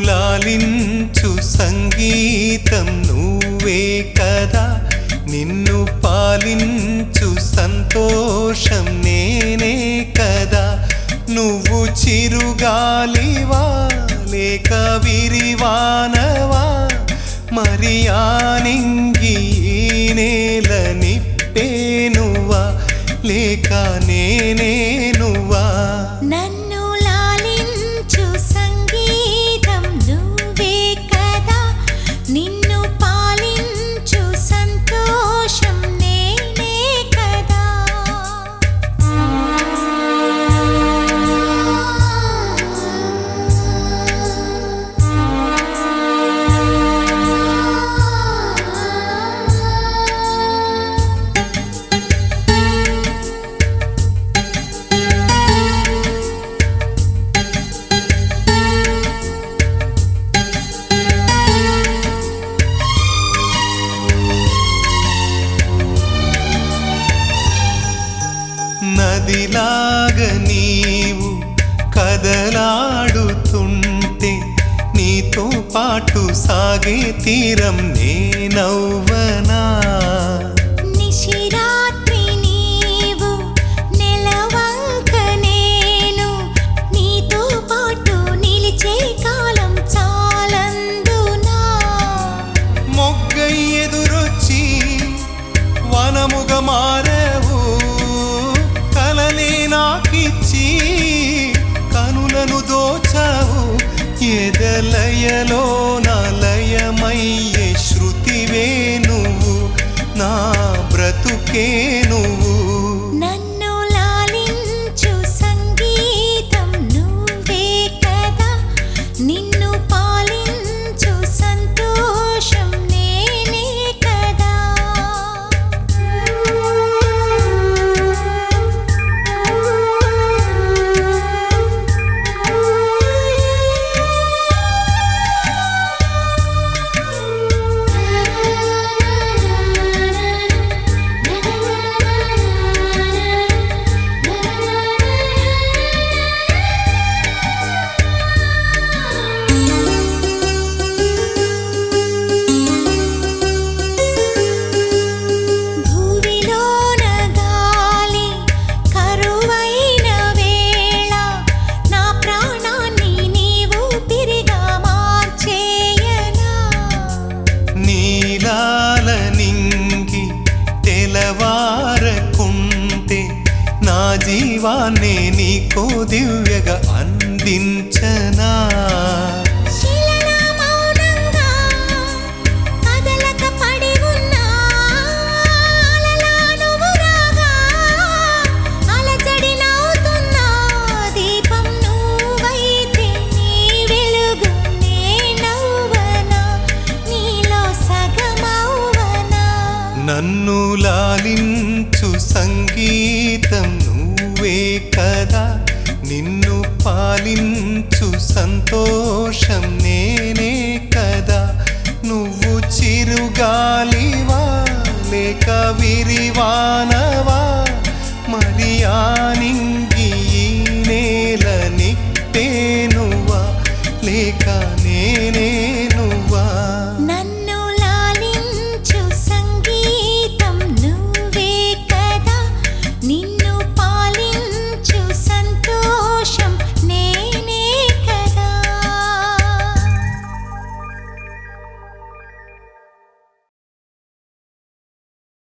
లాలించు సంగీతం నువ్వే కదా, నిన్ను పాలించు సంతోషం నేనే కదా. నువ్వు చిరుగాలివా లేక విరివానవా, మరి ఆ నింగి నేల నిప్పేనువా లేక నేనే నువ్వా. నన్ను లాలించు సంగీతం నువ్వే కదా, నిన్ను పాలించు సంతోషం నేనే కదా. నదిలాగ నీవు కదలాడుతుంటే, నీతో పాటు సాగే తీరం నేనవ్వనా. నిశిరాత్రి నీవు నెలవంక నేను, నీతో పాటు నిలిచే కాలం చాలందునా. మొగ్గై ఎదురొచ్చి వనముగా మారవు, కలలే నాకిచ్చి కనులను దోచావు. ఎదలయలో నలయమయ్యే శృతివే నువ్వు, నా బ్రతుకే నువ్వు. నన్ను లాలించు సంగీతం నువ్వే కదా, నిన్ను పాలించు సంతోషం నేనే కదా. భూమిలోన గాలి కరువైన వేళ, నా ప్రాణాన్ని నీవు పిరిగా మార్చేయనా. నీలాల నింగి తెలవారకుంటే, నా జీవాన్నే నీకో దివ్యగా